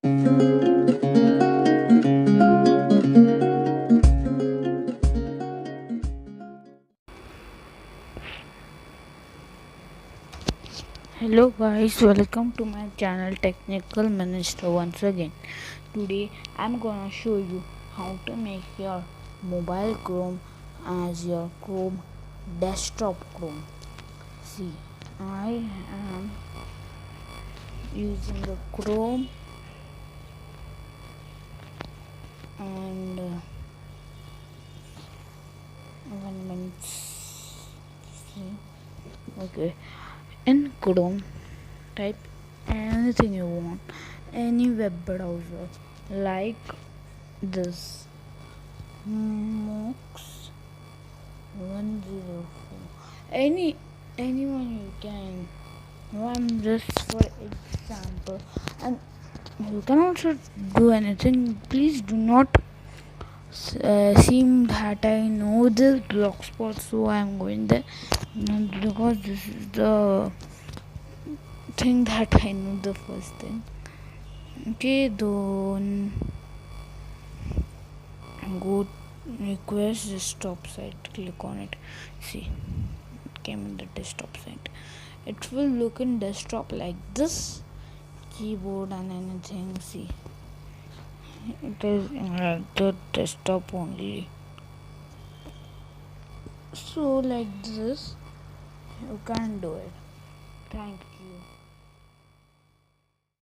Hello guys, welcome to my channel Technical Minister once again. Today I'm gonna show you how to make your mobile Chrome as your Chrome desktop Chrome. See, I am using the Chrome and 1 minute. See, okay. In Chrome, type anything you want, any web browser like this Mox 104, anyone you can run just for example, and you can also do anything. Please do not seem that I know this blogspot, so I am going there, because this is the thing that I know, the first thing. Okay, then go request desktop site, click on it. See, it came in the desktop site. It will look in desktop like this, keyboard and anything. See, it is like the desktop only. So like this you can do it. Thank you.